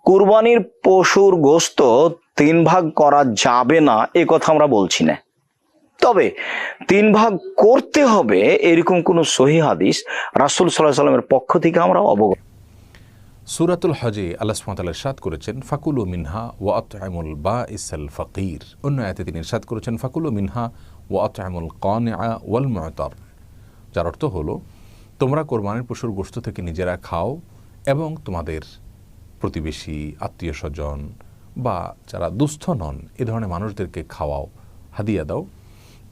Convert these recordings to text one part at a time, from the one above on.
কুরবানির পশুর গোশত 3 ভাগ করা যাবে না এ কথা আমরা বলছি না, তবে 3 ভাগ করতে হবে এরকম কোন সহিহ হাদিস রাসূল সাল্লাল্লাহু আলাইহি ওয়াসাল্লামের পক্ষ থেকে আমরা অবগত। সূরাতুল হজে আল্লাহ সুবহানাহু ওয়া তাআলা ইরশাদ করেছেন ফাকুলু মিনহা ওয়া আত'ইমুল বাঈসাল ফাকির। অন্য আয়াতে তিনি ইরশাদ করেছেন ফাকুলু মিনহা ওয়া আত'ইমুল কানিআ ওয়াল মু'তার, যার অর্থ হলো তোমরা কোরবানির পশুর গোশত থেকে নিজেরা খাও এবং তোমাদের প্রতিবেশী, আত্মীয় স্বজন বা যারা দুস্থ নন এ ধরনের মানুষদেরকে খাওয়াও, হাদিয়া দাও,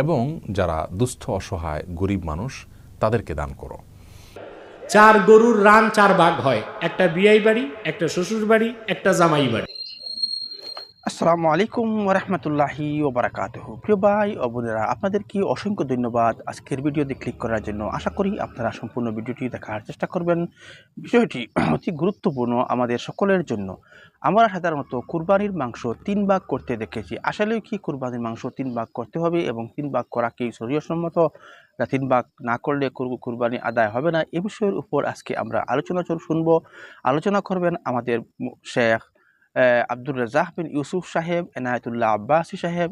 এবং যারা দুস্থ অসহায় গরিব মানুষ তাদেরকে দান করো। 4 গরুর রান 4 ভাগ হয়, একটা বিয়াই বাড়ি, একটা শ্বশুর বাড়ি, একটা জামাই বাড়ি। আসসালামু আলাইকুম ওয়া রাহমাতুল্লাহি ওয়া বারাকাতুহু। প্রিয় ভাই ও বোনেরা, আপনাদেরকে অসংখ্য ধন্যবাদ আজকের ভিডিওতে ক্লিক করার জন্য। আশা করি আপনারা সম্পূর্ণ ভিডিওটি দেখার চেষ্টা করবেন। বিষয়টি অতি গুরুত্বপূর্ণ আমাদের সকলের জন্য। আমরা সাধারণত কুরবানির মাংস 3 ভাগ করতে দেখেছি। আসলে কি কুরবানির মাংস 3 ভাগ করতে হবে এবং 3 ভাগ করা কি শরীয়তসম্মত, 3 ভাগ না করলে কুরবানি আদায় হবে না, এ বিষয়ের উপর আজকে আমরা শুনবো। আলোচনা করবেন আমাদের শেখ আব্দুর রাজ্জাক বিন ইউসুফ সাহেব, এনায়েতুল্লাহ আব্বাসী সাহেব,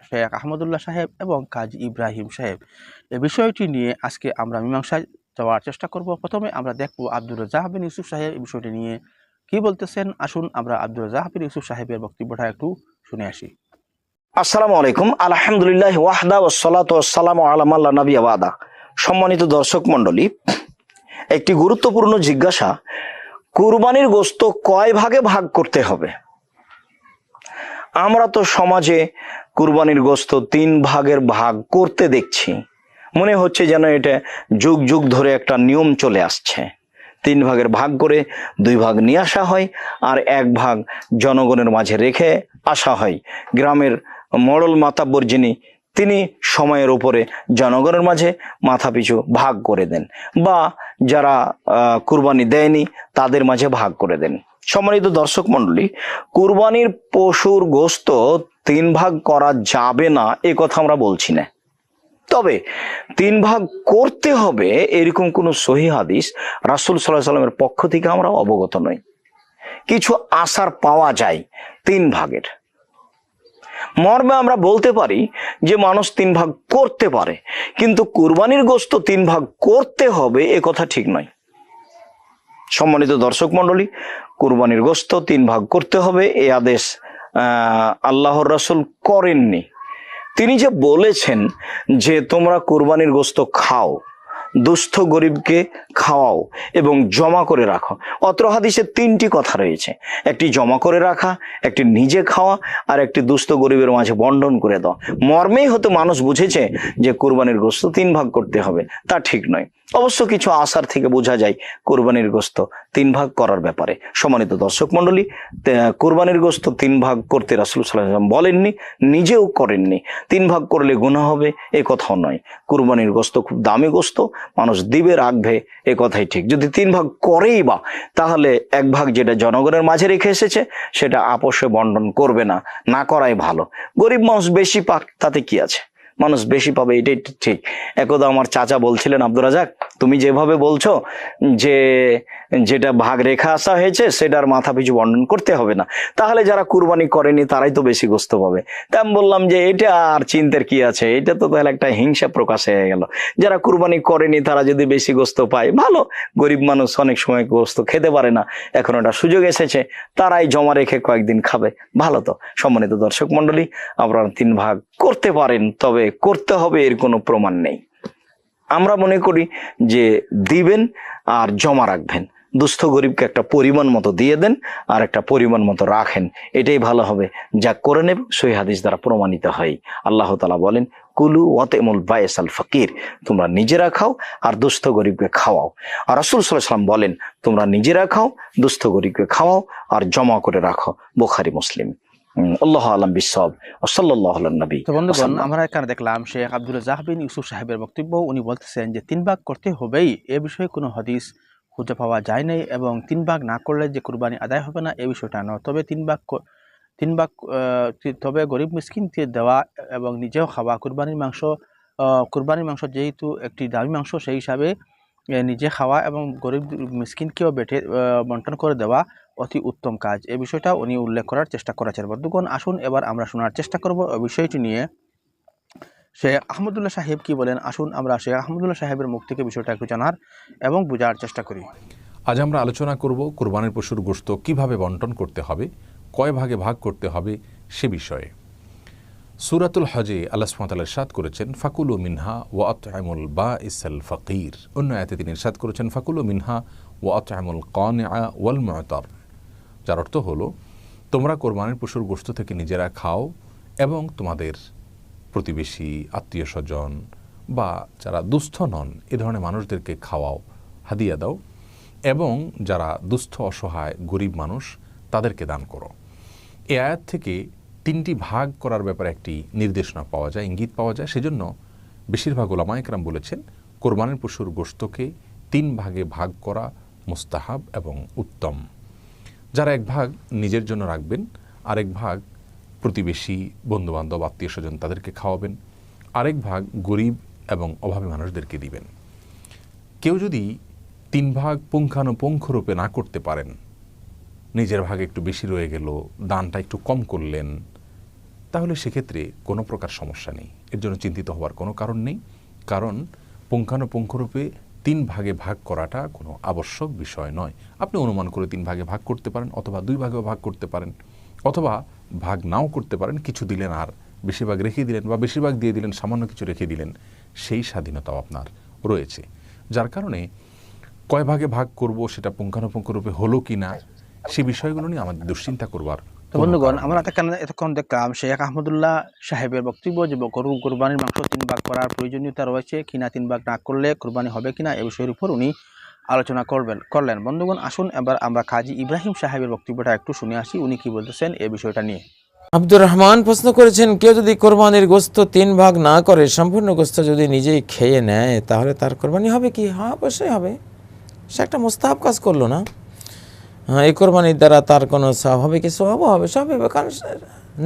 শেখ আহমদুল্লাহ সাহেব এবং কাজী ইব্রাহিম সাহেব। এই বিষয়টি নিয়ে আজকে আমরা মীমাংসায় যাওয়ার চেষ্টা করব। প্রথমে আমরা দেখব আব্দুর রাজ্জাক বিন ইউসুফ সাহেব এই বিষয়টি নিয়ে কি বলতেছেন। আসুন আমরা আব্দুর রাজ্জাক বিন ইউসুফ সাহেবের বক্তব্যটা একটু শুনে আসি। আসসালামু আলাইকুম, আলহামদুলিল্লাহ ওয়াহদা ওয়াসসালাতু ওয়াসসালামু আলা মান লা নাবিয়্যা বাদা। সম্মানিত দর্শক মণ্ডলী, একটি গুরুত্বপূর্ণ জিজ্ঞাসা, কুরবানির গোশত কয় ভাগে ভাগ করতে হবে? আমরা তো সমাজে কুরবানির গোশত 3 ভাগের ভাগ করতে দেখছি। মনে হচ্ছে যেন এটা যুগ যুগ ধরে একটা নিয়ম চলে আসছে। 3 ভাগের ভাগ করে 2 ভাগ নিয়ে আসা হয় আর 1 ভাগ জনগণের মাঝে রেখে আসা হয়। গ্রামের মোড়ল মাতাব্বর যিনি, তিনি সময়ের উপরে জনগণের মাঝে মাথা পিছু ভাগ করে দেন, বা যারা কুরবানি দেয়নি তাদের মাঝে ভাগ করে দেন। সম্মানিত দর্শক মণ্ডলী, কুরবানির পশুর গোশত 3 ভাগ করা যাবে না এ কথা আমরা বলছি না, তবে 3 ভাগ করতে হবে এরকম কোন সহিহ হাদিস রাসূল সাল্লাল্লাহু আলাইহি ওয়াসাল্লামের পক্ষ থেকে আমরা অবগত নই। কিছু আসার পাওয়া যায় 3 ভাগের মর্মে আমরা বলতে পারি যে মানুষ 3 ভাগ করতে পারে, কিন্তু কুরবানির গোশত 3 ভাগ করতে হবে এ কথা ঠিক নয়। সম্মানিত দর্শক মণ্ডলী, কুরবানির গোশত 3 ভাগ করতে হবে এই আদেশ আল্লাহর রাসূল করেননি। তিনি যে বলেছেন যে তোমরা কুরবানির গোশত খাও, দুস্থ গরিবকে খাওয়াও এবং জমা করে রাখো। অত্র হাদিসে 3টি কথা রয়েছে, একটি জমা করে রাখা, একটি নিজে খাওয়া, আর একটি দুস্থ গরিবের মাঝে বন্টন করে দাও। মর্মেই হয়তো মানুষ বুঝেছে যে কুরবানির গোশত 3 ভাগ করতে হবে, তা ঠিক নয়। অবশ্য কিছু আসার থেকে বোঝা যায় কুরবানির গোশত 3 ভাগ করার ব্যাপারে। সম্মানিত দর্শক মণ্ডলী, কুরবানির গোশত 3 ভাগ করতে রাসূল সাল্লাল্লাহু আলাইহি ওয়াসাল্লাম বলেননি, নিজেও করেননি। 3 ভাগ করলে গুনাহ হবে এ কথাও নয়। কুরবানির গোশত খুব দামি গোশত, মানুষ দিবে রাখবে এ কথাই ঠিক। যদি 3 ভাগ করেই বা, তাহলে 1 ভাগ যেটা জনগণের মাঝে রেখে এসেছে সেটা আপোষে বন্টন করবে না, না করাই ভালো। গরিব মানুষ বেশি পাক, তাতে কি আছে, মানুষ বেশি পাবে, এটাই ঠিক। একদা আমার চাচা বলছিলেন, আব্দুর রাজ্জাক, তুমি যেভাবে বলছো যে যেটা ভাগ রেখা আসা হয়েছে সেটার মাথা পিছু বন্টন করতে হবে না, তাহলে যারা কুরবানি করেনি তারাই তো বেশি গোশত পাবে। তা আমি বললাম যে এটা আর চিন্তার কি আছে, এটা তো তাহলে একটা হিংসা প্রকাশ হয়ে গেল। যারা কুরবানি করেনি তারা যদি বেশি গোশত পায় ভালো, গরিব মানুষ অনেক সময় গোশত খেতে পারে না, এখন একটা সুযোগ এসেছে, তারাই জমা রেখে কয়েকদিন খাবে, ভালো তো। সম্মানিত দর্শক মণ্ডলী, আপনারা 3 ভাগ করতে পারেন, তবে করতে হবে এর কোনো প্রমাণ নেই। আমরা মনে করি যে দিবেন আর জমা রাখবেন, দুস্থ গরিবকে একটা পরিমাণ মতো দিয়ে দেন আর একটা পরিমাণ মতো রাখেন, এটাই ভালো হবে। যা করে নেব সহিহ হাদিস দ্বারা প্রমাণিত হয়। আল্লাহ তাআলা বলেন, কুলু ওয়াতিমুল বাঈসাল ফাকির, তোমরা নিজেরা খাও আর দুস্থ গরিবকে খাওয়াও। আর রাসূল সাল্লাল্লাহু আলাইহি ওয়াসাল্লাম বলেন, তোমরা নিজেরা খাও, দুস্থ গরিবকে খাওয়াও আর জমা করে রাখো। বুখারী মুসলিম। আল্লাহু আ'লাম বিস-সাওয়াব ওয়া সাল্লাল্লাহু আলান নবী। তো বন্ধুগণ, আমরা এখানে দেখলাম শেখ আব্দুর রাজ্জাক বিন ইউসুফ সাহেবের বক্তব্য। উনি বলতেছেন যে 3 ভাগ করতে হবেই, এ বিষয়ে কোনো হাদিস খুঁজে পাওয়া যায় নাই, এবং 3 ভাগ না করলে যে কুরবানি আদায় হবে না এ বিষয়টা নয়। তবে 3 ভাগ তবে গরিব মিসকিনকে দেওয়া এবং নিজেও খাওয়া। কুরবানির মাংস যেহেতু একটি দামি মাংস, সেই হিসাবে নিজে খাওয়া এবং গরিব মিসকিনকেও বন্টন করে দেওয়া অতি উত্তম কাজ। এই বিষয়টা উনি উল্লেখ করার চেষ্টা করেছেন। বন্ধুগণ, আসুন এবার আমরা শোনার চেষ্টা করব এই বিষয়টি নিয়ে শেখ আহমদুল্লাহ সাহেব কি বলেন। আসুন আমরা শেখ আহমদুল্লাহ সাহেবের মুখ থেকে বিষয়টা একটু জানার এবং বোঝার চেষ্টা করি। আজ আমরা আলোচনা করব কোরবানির পশুর গোশত কিভাবে বন্টন করতে হবে, কয় ভাগে ভাগ করতে হবে সে বিষয়ে। সূরাতুল হজে আল্লাহ সুবহানাহু ওয়া তাআলা ইরশাদ করেছেন ফাকুলু মিনহা ওয়া আত'আমুল বাঈসাল ফাকির। অন্য আয়াতে তিনি ইরশাদ করেছেন ফাকুলু মিনহা ওয়া আত'আমুল কানিআ ওয়াল মু'তার, যার অর্থ হলো তোমরা কোরবানির পশুর গোশত থেকে নিজেরা খাও এবং তোমাদের প্রতিবেশী, আত্মীয় স্বজন বা যারা দুস্থ নন এ ধরনের মানুষদেরকে খাওয়াও, হাদিয়া দাও, এবং যারা দুস্থ, অসহায়, গরিব মানুষ তাদেরকে দান করো। এই আয়াত থেকে তিনটি ভাগ করার ব্যাপারে একটি নির্দেশনা পাওয়া যায়, ইঙ্গিত পাওয়া যায়। সেজন্য বেশিরভাগ উলামায়ে কেরাম বলেছেন কোরবানির পশুর গোশতকে 3 ভাগে ভাগ করা মুস্তাহাব এবং উত্তম। যারা এক ভাগ নিজের জন্য রাখবেন, আরেক ভাগ প্রতিবেশী, বন্ধুবান্ধব, আত্মীয় স্বজন তাদেরকে খাওয়াবেন, আরেক ভাগ গরিব এবং অভাবী মানুষদেরকে দিবেন। কেউ যদি 3 ভাগ পুঙ্খানুপুঙ্খরূপে না করতে পারেন, নিজের ভাগে একটু বেশি রয়ে গেল, দানটা একটু কম করলেন, তাহলে সেক্ষেত্রে কোনো প্রকার সমস্যা নেই, এর জন্য চিন্তিত হওয়ার কোনো কারণ নেই। কারণ পুঙ্খানুপুঙ্খরূপে 3 ভাগে ভাগ করাটা কোনো আবশ্যক বিষয় নয়। আপনি অনুমান করে 3 ভাগে ভাগ করতে পারেন, অথবা 2 ভাগেও ভাগ করতে পারেন, অথবা ভাগ নাও করতে পারেন, কিছু দিলেন আর বেশিরভাগ রেখে দিলেন, বা বেশিরভাগ দিয়ে দিলেন সামান্য কিছু রেখে দিলেন, সেই স্বাধীনতাও আপনার রয়েছে। যার কারণে কয় ভাগে ভাগ করব সেটা পুঙ্খানুপুঙ্খরূপে হলো কি না সে বিষয়গুলো নিয়ে আমাদের দুশ্চিন্তা করবার। তো বন্ধুগণ, আমরা এতক্ষণ দেখলাম শেখ আহমদুল্লাহ সাহেবের বক্তব্য যে কোরবানির মাংস 3 ভাগ করার প্রয়োজনীয়তা রয়েছে কিনা, 3 ভাগ না করলে কোরবানি হবে কিনা, এই বিষয়ের উপর উনি আলোচনা করলেন। বন্ধুগণ, আসুন এবার আমরা কাজী ইব্রাহিম সাহেবের বক্তব্যটা একটু শুনে আসি, উনি কি বলতেছেন এই বিষয়টা নিয়ে। আব্দুর রহমান প্রশ্ন করেছেন, কেউ যদি কোরবানির গোশত 3 ভাগ না করে সম্পূর্ণ গোশত যদি নিজেই খেয়ে নেয় তাহলে তার কোরবানি হবে কি? হ্যাঁ, অবশ্যই হবে। সে একটা মুস্তাহাব কাজ করলো না। হ্যাঁ, এই কোরবানির দ্বারা তার কোনো সওয়াব হবে কি? সওয়াবও হবে, সব হবে। কারণ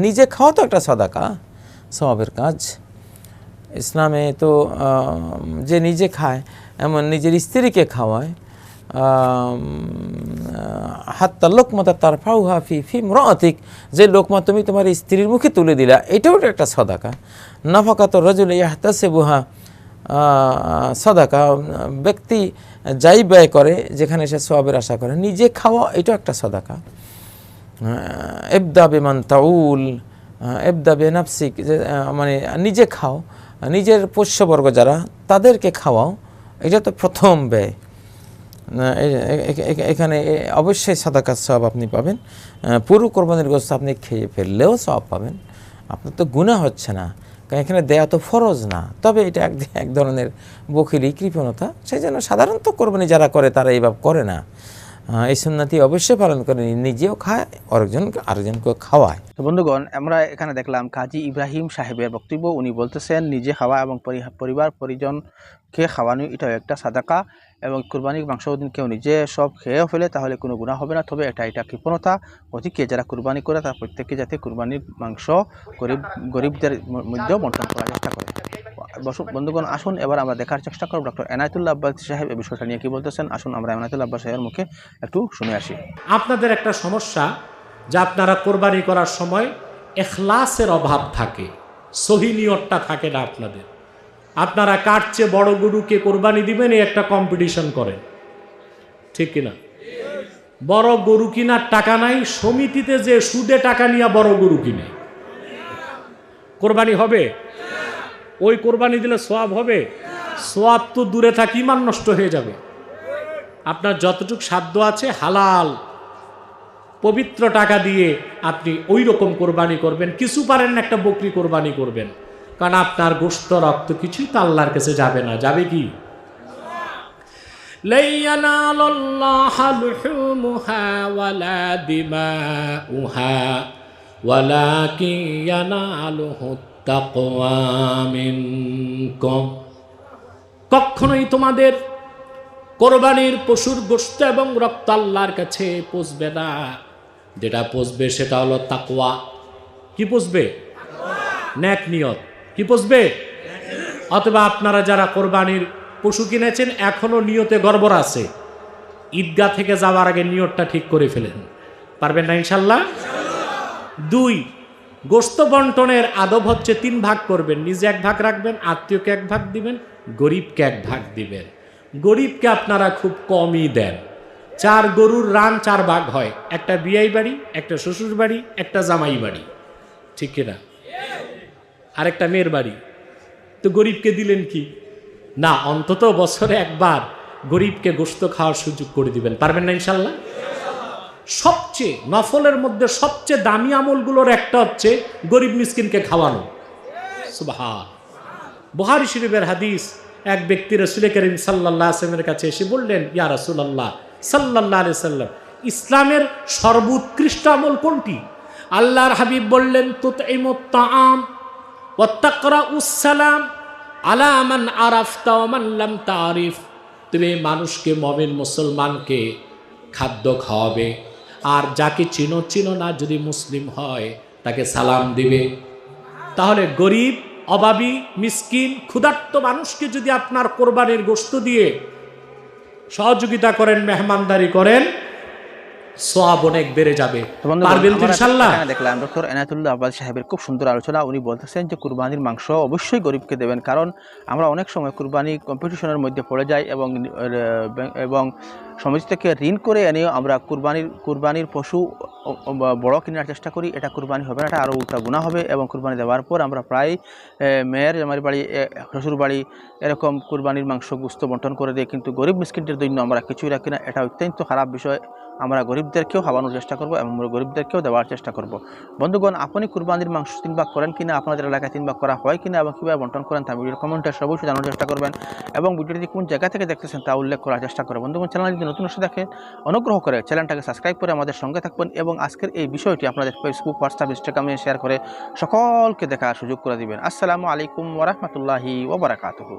নিজে খাওয়া তো একটা সাদাকা, সওয়াবের কাজ। ইসলামে তো যে নিজে খায়, এমন নিজের স্ত্রীকে খাওয়ায়, হাত্তা লোকমাতা তার ফাউহা ফি ইমরাতিক, যে লোকমা তুমি তোমার স্ত্রীর মুখে তুলে দিলা, এটাও একটা সাদাকা। নাফাকাত রাজুল ইয়াহতাসিবুহা সাদাকা, ব্যক্তি যাই ব্যয় করে যেখানে সে সওয়াবের আশা করে, নিজে খাওয়া এটাও একটা সাদাকা। ইবদা বিমান তাউল, ইবদা বিনাফসিক, মানে নিজে খাও, নিজের পোষ্যবর্গ যারা তাদেরকে খাওয়াও, এটা তো প্রথম ব্যয়। এখানে অবশ্যই সাদাকার সওয়াব আপনি পাবেন। পুরো কোরবানির গোশত আপনি খেয়ে ফেললেও সওয়াব পাবেন, আপনার তো গুনাহ হচ্ছে না, কারণ এখানে দেয়া তো ফরজ না। তবে এটা এক ধরনের বখিলি, কৃপণতা। সেই জন্য সাধারণত কোরবানি যারা করে তারা এইভাবে করে না, এই সুন্নতি অবশ্যই পালন করে, নিজেও খায়, আরেকজনকে খাওয়ায়। তো বন্ধুগণ, আমরা এখানে দেখলাম কাজী ইব্রাহিম সাহেবের বক্তব্য। উনি বলতেছেন নিজে খাওয়া এবং পরিবার পরিজনকে খাওয়ানো এটাও একটা সাদাকা, এবং কুরবানির মাংস দিন কেউ নিজে সব খেয়েও ফেলে তাহলে কোনো গুনাহ হবে না। তবে এটা কৃপণতা। অধিকে যারা কুরবানি করে তার প্রত্যেকে যাতে কুরবানির মাংস গরিবদের মধ্যেও বন্টন করার চেষ্টা করে। বন্ধুগণ, আসুন এবার আমরা দেখার চেষ্টা করব ডক্টর এনায়েতুল্লাহ আব্বাস সাহেব এই বিষয়টা নিয়ে কি বলতেছেন। আসুন আমরা এনায়েতুল্লাহ আব্বাস সাহেবের মুখে একটু শুনে আসি। আপনাদের একটা সমস্যা যে আপনারা কোরবানি করার সময় ইখলাসের অভাব থাকে, সহি নিয়তটা থাকে না আপনাদের। আপনারা কার চেয়ে বড় গরুকে কোরবানি দিবেন এই একটা কম্পিটিশন করেন, ঠিক কিনা? বড় গরু কিনার টাকা নাই, সমিতিতে যে সুদে টাকা নিয়ে বড় গরু কিনে কোরবানি হবে? ওই কোরবানি দিলে সওয়াব হবে? সওয়াব তো দূরে থাকি, ইমান নষ্ট হয়ে যাবে। আপনার যতটুকু সাধ্য আছে হালাল পবিত্র টাকা দিয়ে আপনি ওই রকম কোরবানি করবেন। কিছু পারেন না একটা বকরি কোরবানি করবেন, কারণ আপনার গোশত রক্ত কিছুই তো আল্লাহর কাছে যাবে না। যাবে কি? লা ইয়ানালুল্লাহা লুহুমুহা ওয়ালা দিমাউহা ওয়ালাকিন ইয়ানালুহুত তাকওয়া মিনকুম। কখনোই তোমাদের কোরবানির পশুর গোশত এবং রক্ত আল্লাহর কাছে পৌঁছবে না। যেটা পৌঁছবে সেটা হলো তাকওয়া। কি পৌঁছবে? নেক নিয়ত। কি পৌঁছবে? অথবা আপনারা যারা কোরবানির পশু কিনেছেন এখনো নিয়তে গড়বড় আছে, ঈদগাহ থেকে যাওয়ার আগে নিয়তটা ঠিক করে ফেলেন। পারবেন না ইনশাল্লাহ? 2, গোস্ত বন্টনের আদব হচ্ছে 3 ভাগ করবেন, নিজে 1 ভাগ রাখবেন, আত্মীয়কে 1 ভাগ দিবেন, গরিবকে 1 ভাগ দিবেন। গরিবকে আপনারা খুব কমই দেন। 4 গরুর রান 4 ভাগ হয়, একটা বিয়াই বাড়ি, একটা শ্বশুর বাড়ি, একটা জামাই বাড়ি, ঠিক কিনা? আর একটা মেয়ের বাড়ি। তো গরিবকে দিলেন কি না, অন্তত বছরে 1 বার গরিবকে গোস্ত খাওয়ার সুযোগ করে দিবেন। পারবেন না ইনশাল্লাহ? সবচেয়ে নফলের মধ্যে সবচেয়ে দামি আমলগুলোর একটা হচ্ছে গরিব মিসকিনকে খাওয়ানো। সুবহান। বুখারী শরীফের হাদিস, এক ব্যক্তি রাসূল করিম সাল্লাল্লাহু আলাইহি ওয়াসাল্লামের কাছে এসে বললেন, ইয়া রাসূলুল্লাহ সাল্লাল্লাহু আলাইহি ওয়াসাল্লাম, ইসলামের সর্বোৎকৃষ্ট আমল কোনটি? আল্লাহর হাবিব বললেন, তুতঈমুত তাআম ওয়া তাকরাউস সালাম আলা মান আরাফতা ওয়া মান লাম তারিফ। তুমি মানুষকে, মুমিন মুসলমানকে খাদ্য খাওয়াবে, আর যাকে চিনো না, যদি মুসলিম হয় তাকে সালাম দিবে। তাহলে গরিব, অভাবী, মিসকিন, ক্ষুধার্ত মানুষকে যদি আপনার কোরবানির গোশত দিয়ে সহযোগিতা করেন, মেহমানদারি করেন, সওয়াব অনেক বেড়ে যাবে। তো বন্ধুগণ, পারবেন তো আমরা ইনশাআল্লাহ? এখানে দেখলাম ডক্টর এনায়েতুল্লাহ আব্বাস সাহেবের খুব সুন্দর আলোচনা। উনি বলতেছেন যে কুরবানির মাংস অবশ্যই গরিবকে দেবেন, কারণ আমরা অনেক সময় কুরবানি কম্পিটিশনের মধ্যে পড়ে যাই এবং সমাজ থেকে ঋণ করে এনেও আমরা কুরবানির পশু বড় কেনার চেষ্টা করি। এটা কুরবানি হবে না, এটা আরও উল্টা গুনাহ হবে। এবং কুরবানি দেওয়ার পর আমরা প্রায় মেয়ের জামাইয়ের বাড়ি, শ্বশুর বাড়ি এরকম কুরবানির মাংস গুস্ত বন্টন করে দিই, কিন্তু গরিব মিসকিনদের জন্য আমরা কিছুই রাখি না। এটা অত্যন্ত খারাপ বিষয়। আমরা গরিবদেরকেও খাওয়ানোর চেষ্টা করব এবং গরিবদেরকেও দেওয়ার চেষ্টা করব। বন্ধুগণ, আপনি কুরবানির মাংস 3 ভাগ করেন কিনা, আপনাদের এলাকায় 3 ভাগ করা হয় কিনা এবং কীভাবে বন্টন করেন তা ভিডিওর কমেন্টে অবশ্যই জানার চেষ্টা করবেন এবং ভিডিওটি কোন জায়গা থেকে দেখতেছেন তা উল্লেখ করার চেষ্টা করবেন। বন্ধুগণ, চ্যানেল যদি নতুন এসে দেখেন, অনুগ্রহ করে চ্যানেলটাকে সাবস্ক্রাইব করে আমাদের সঙ্গে থাকবেন এবং আজকের এই বিষয়টি আপনাদের ফেসবুক, হোয়াটসঅ্যাপ, ইনস্টাগ্রামে শেয়ার করে সকলকে দেখার সুযোগ করে দিবেন। আসসালামু আলাইকুম ওয়া রাহমাতুল্লাহি ওয়া বারাকাতুহু।